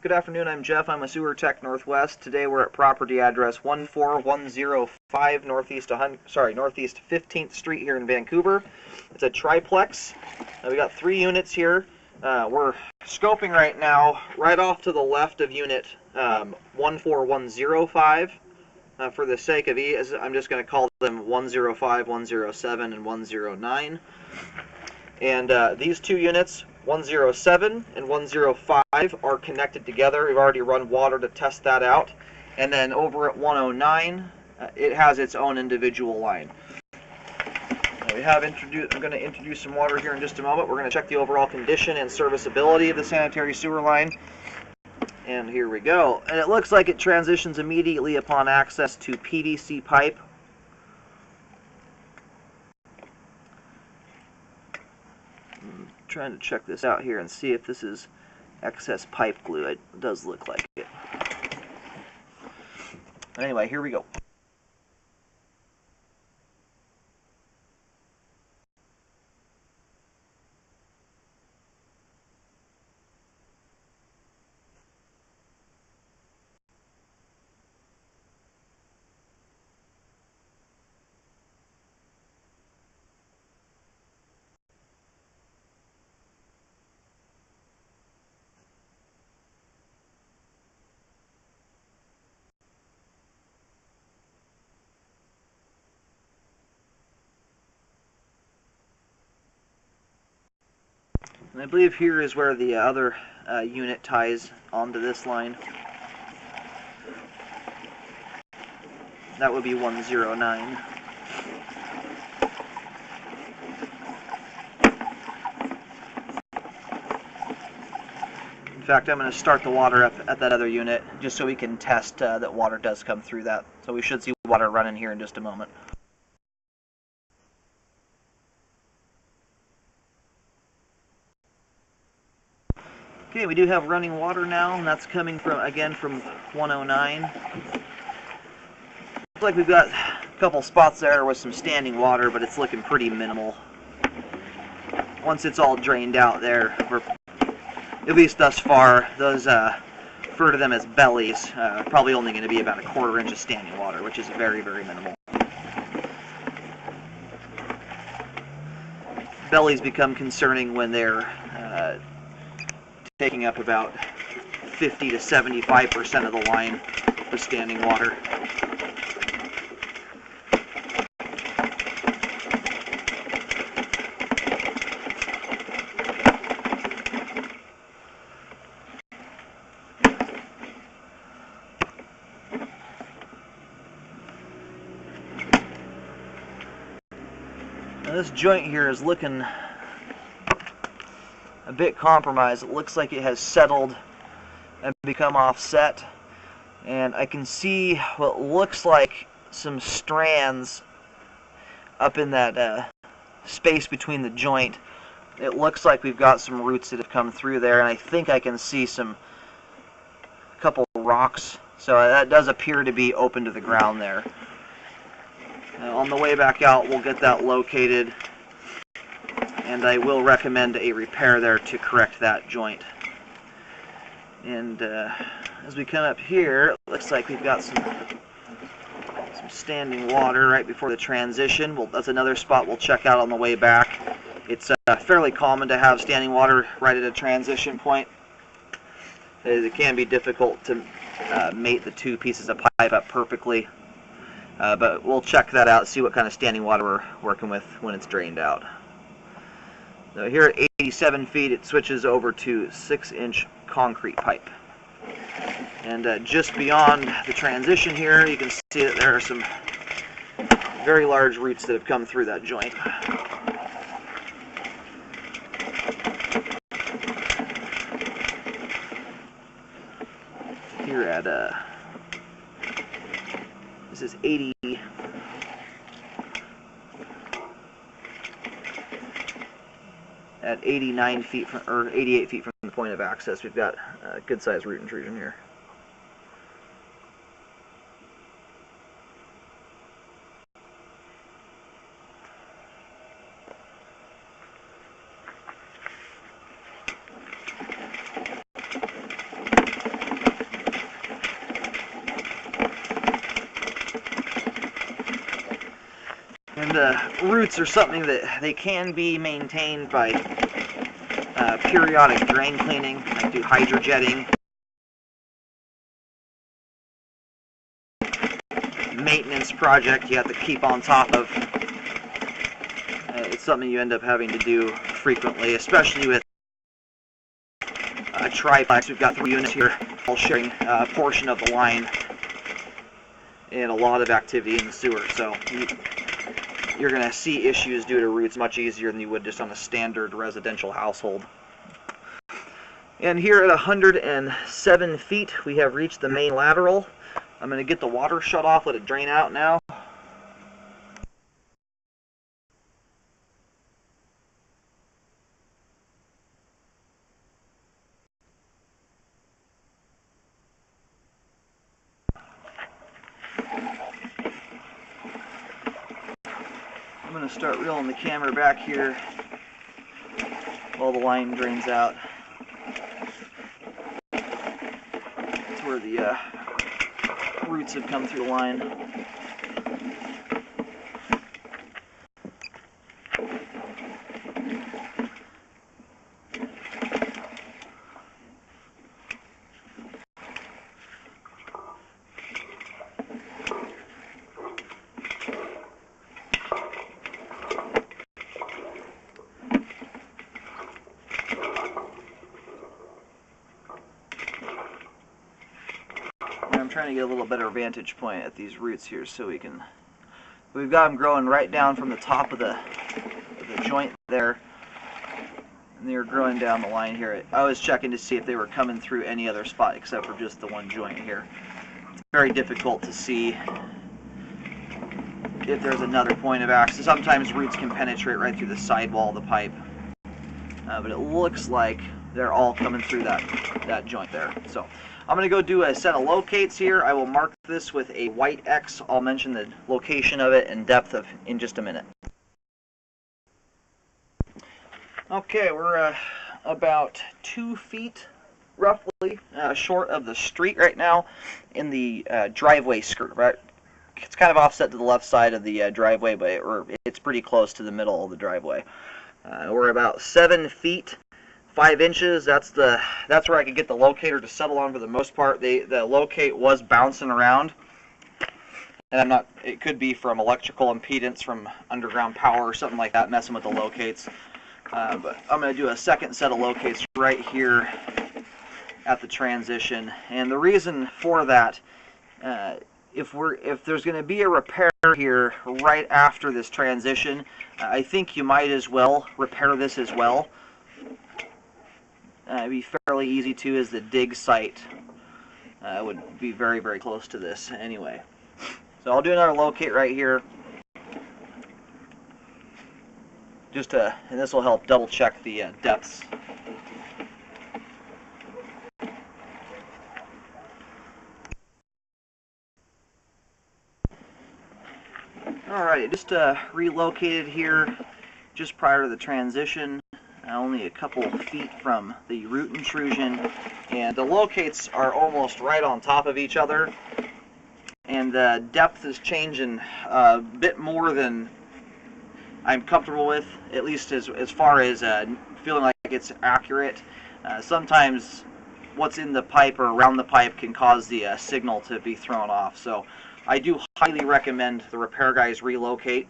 Good afternoon, I'm Jeff. I'm a sewer tech Northwest. Today we're at property address 14105 Northeast 15th Street here in Vancouver. It's a triplex. We got 3 units here. We're scoping right now right off to the left of unit 14105. For the sake of ease, I'm just going to call them 105, 107, and 109. And these 2 units, 107 and 105, are connected together. We've already run water to test that out. And then over at 109, it has its own individual line. I'm going to introduce some water here in just a moment. We're going to check the overall condition and serviceability of the sanitary sewer line. And here we go. And it looks like it transitions immediately upon access to PVC pipe. I'm trying to check this out here and see if this is excess pipe glue. It does look like it. Anyway, here we go. And I believe here is where the other unit ties onto this line. That would be 109. In fact, I'm going to start the water up at that other unit just so we can test that water does come through that. So we should see water running here in just a moment. Okay, we do have running water now, and that's coming from, again, from 109. Looks like we've got a couple spots there with some standing water, but it's looking pretty minimal. Once it's all drained out there, we're, at least thus far, those, refer to them as bellies, probably only going to be about a 1/4 inch of standing water, which is very, very minimal. Bellies become concerning when they're taking up about 50 to 75% of the line with standing water. Now this joint here is looking a bit compromised. It looks like it has settled and become offset, and I can see what looks like some strands up in that space between the joint. It looks like we've got some roots that have come through there, and I think I can see a couple rocks, so that does appear to be open to the ground there. On the way back out, we'll get that located, and I will recommend a repair there to correct that joint. And as we come up here, it looks like we've got some standing water right before the transition. That's another spot we'll check out on the way back. It's fairly common to have standing water right at a transition point. It can be difficult to mate the 2 pieces of pipe up perfectly, but we'll check that out, see what kind of standing water we're working with when it's drained out. So here at 87 feet, it switches over to 6-inch concrete pipe. And just beyond the transition here, you can see that there are some very large roots that have come through that joint. Here at, this is 89 feet from, or 88 feet from the point of access. We've got a good sized root intrusion here. the roots are something that they can be maintained by periodic drain cleaning. I do hydrojetting, maintenance project you have to keep on top of. It's something you end up having to do frequently, especially with a triplex. We've got 3 units here, all sharing a portion of the line and a lot of activity in the sewer. So you're going to see issues due to roots much easier than you would just on a standard residential household. And here at 107 feet, we have reached the main lateral. I'm going to get the water shut off, let it drain out now. I'm going to start reeling the camera back here while the line drains out. That's where the roots have come through the line. I'm trying to get a little better vantage point at these roots here so we've got them growing right down from the top of the joint there, and they're growing down the line here. I was checking to see if they were coming through any other spot except for just the one joint here. It's very difficult to see if there's another point of access. Sometimes roots can penetrate right through the sidewall of the pipe, but it looks like they're all coming through that joint there. So I'm going to go do a set of locates here. I will mark this with a white X. I'll mention the location of it and depth of in just a minute. Okay, we're about 2 feet roughly short of the street right now in the driveway skirt. Right, it's kind of offset to the left side of the driveway, but it's pretty close to the middle of the driveway. We're about 7 feet 5 inches. That's where I could get the locator to settle on for the most part. The locate was bouncing around, and it could be from electrical impedance from underground power or something like that messing with the locates. But I'm going to do a second set of locates right here at the transition, and the reason for that, if there's going to be a repair here right after this transition, I think you might as well repair this as well. It'd be fairly easy too, as the dig site would be very, very close to this anyway. So I'll do another locate right here, and this will help double check the depths. Alright, just relocated here just prior to the transition. Only a couple feet from the root intrusion, and the locates are almost right on top of each other, and the depth is changing a bit more than I'm comfortable with, at least as far as feeling like it's accurate. Sometimes what's in the pipe or around the pipe can cause the signal to be thrown off, so I do highly recommend the repair guys relocate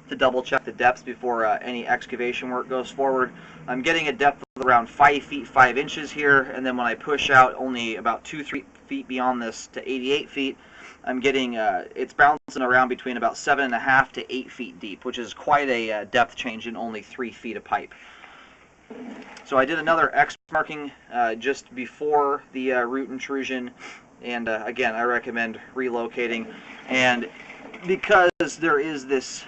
to double check the depths before any excavation work goes forward. I'm getting a depth of around 5 feet 5 inches here, and then when I push out only about 2-3 feet beyond this to 88 feet, I'm getting it's bouncing around between about 7.5 to 8 feet deep, which is quite a depth change in only 3 feet of pipe. So I did another X marking just before the root intrusion, and again, I recommend relocating. And because there is this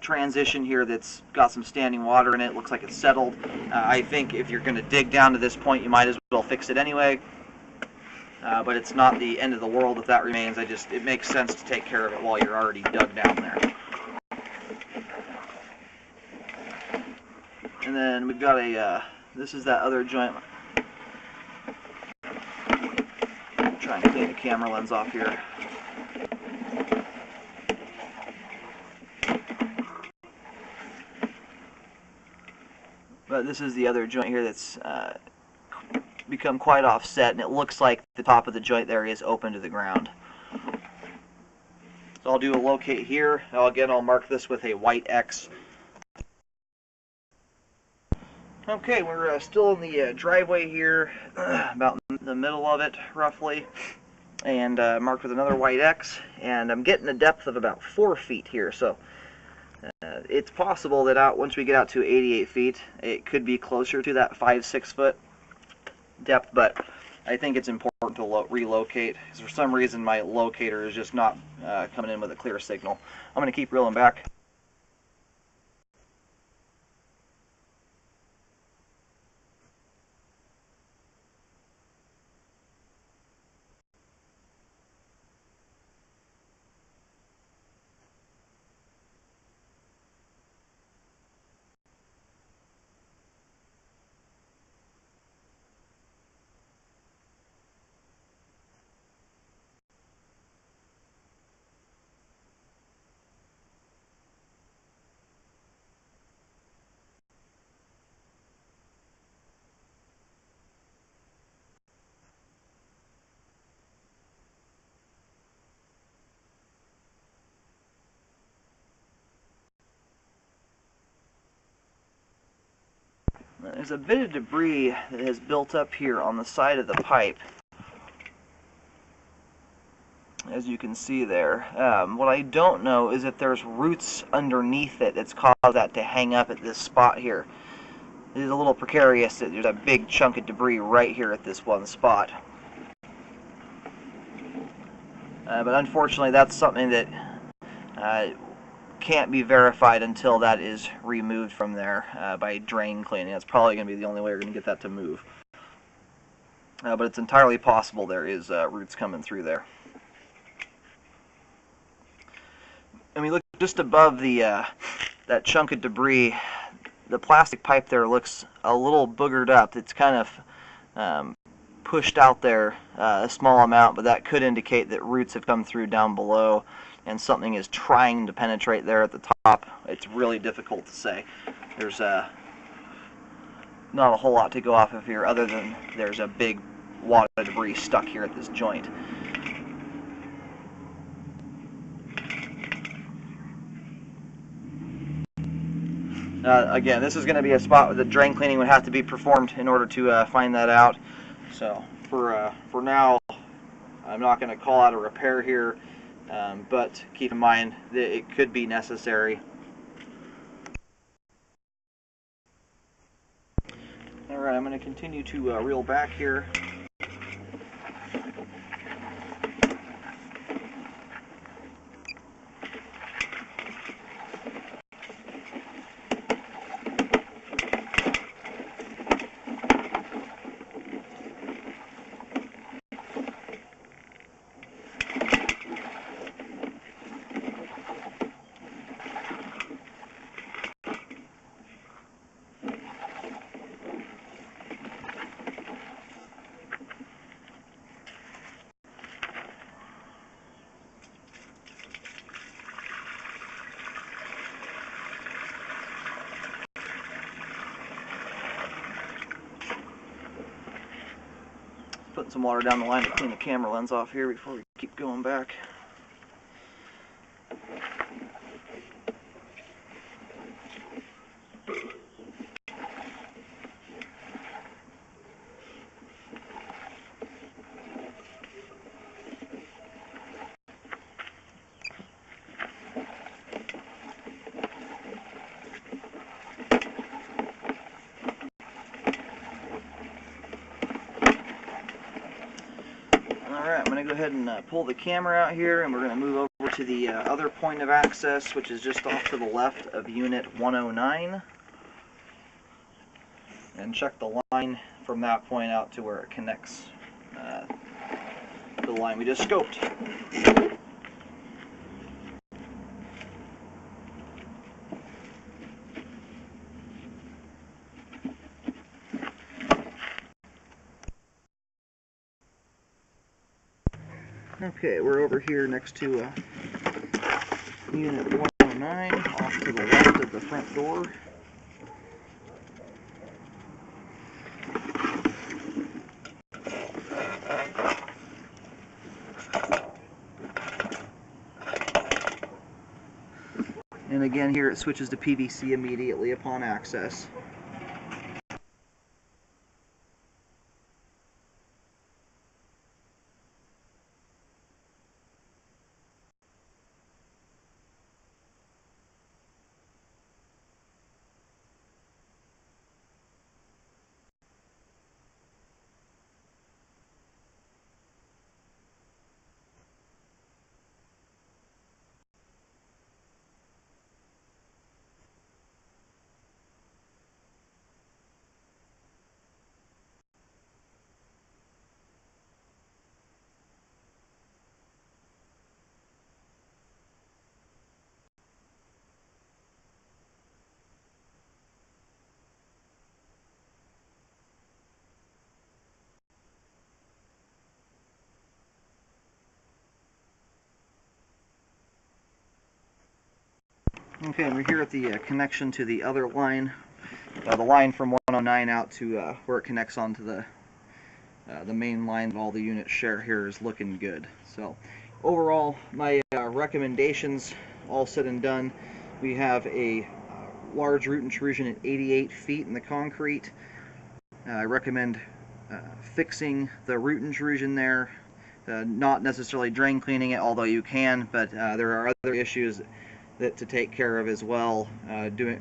transition here that's got some standing water in it, looks like it's settled, I think if you're going to dig down to this point, you might as well fix it anyway. But it's not the end of the world if that remains. It makes sense to take care of it while you're already dug down there. And then we've got this is that other joint. Try and clean the camera lens off here. But this is the other joint here that's become quite offset, and it looks like the top of the joint there is open to the ground. So I'll do a locate here. Again, I'll mark this with a white X. Okay, we're still in the driveway here, about in the middle of it, roughly, and marked with another white X, and I'm getting a depth of about 4 feet here, so it's possible that once we get out to 88 feet, it could be closer to that 5-6 foot depth, but I think it's important to relocate, because for some reason my locator is just not coming in with a clear signal. I'm going to keep reeling back. There's a bit of debris that has built up here on the side of the pipe, as you can see there. What I don't know is if there's roots underneath it that's caused that to hang up at this spot here. It is a little precarious that there's a big chunk of debris right here at this one spot. But unfortunately, that's something that can't be verified until that is removed from there by drain cleaning. That's probably going to be the only way we're going to get that to move. But it's entirely possible there is roots coming through there. And we look just above the that chunk of debris. The plastic pipe there looks a little boogered up. It's kind of pushed out there a small amount, but that could indicate that roots have come through down below and something is trying to penetrate there at the top. It's really difficult to say. There's not a whole lot to go off of here other than there's a big wad of debris stuck here at this joint. Again, this is going to be a spot where the drain cleaning would have to be performed in order to find that out. So for now, I'm not going to call out a repair here, but keep in mind that it could be necessary. Alright, I'm going to continue to reel back here. Putting some water down the line to clean the camera lens off here before we keep going back. Alright, I'm going to go ahead and pull the camera out here, and we're going to move over to the other point of access, which is just off to the left of unit 109, and check the line from that point out to where it connects to the line we just scoped. Okay, we're over here next to unit 109, off to the left of the front door. And again, here it switches to PVC immediately upon access. Okay, and we're here at the connection to the other line, the line from 109 out to where it connects onto the main line that all the units share here is looking good. So overall, my recommendations all said and done, we have a large root intrusion at 88 feet in the concrete. I recommend fixing the root intrusion there, not necessarily drain cleaning it, although you can, but there are other issues that to take care of as well,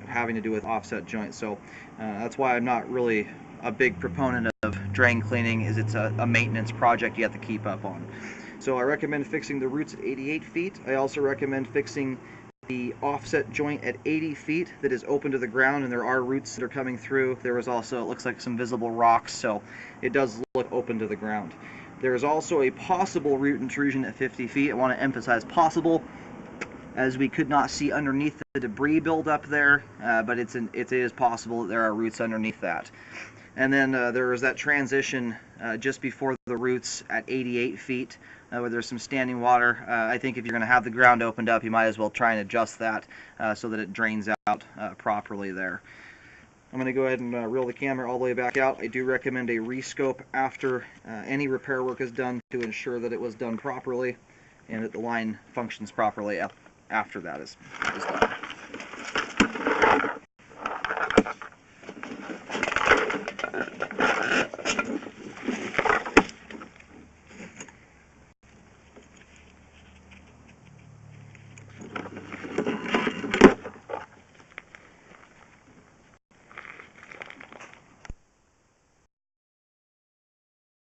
having to do with offset joints. So that's why I'm not really a big proponent of drain cleaning, is it's a maintenance project you have to keep up on. So I recommend fixing the roots at 88 feet. I also recommend fixing the offset joint at 80 feet that is open to the ground, and there are roots that are coming through. There was also, it looks like, some visible rocks, so it does look open to the ground. There is also a possible root intrusion at 50 feet. I want to emphasize possible, as we could not see underneath the debris buildup there, but it is possible that there are roots underneath that. And then there is that transition just before the roots at 88 feet, where there's some standing water. I think if you're going to have the ground opened up, you might as well try and adjust that so that it drains out properly there. I'm going to go ahead and reel the camera all the way back out. I do recommend a rescope after any repair work is done to ensure that it was done properly and that the line functions properly after that is done.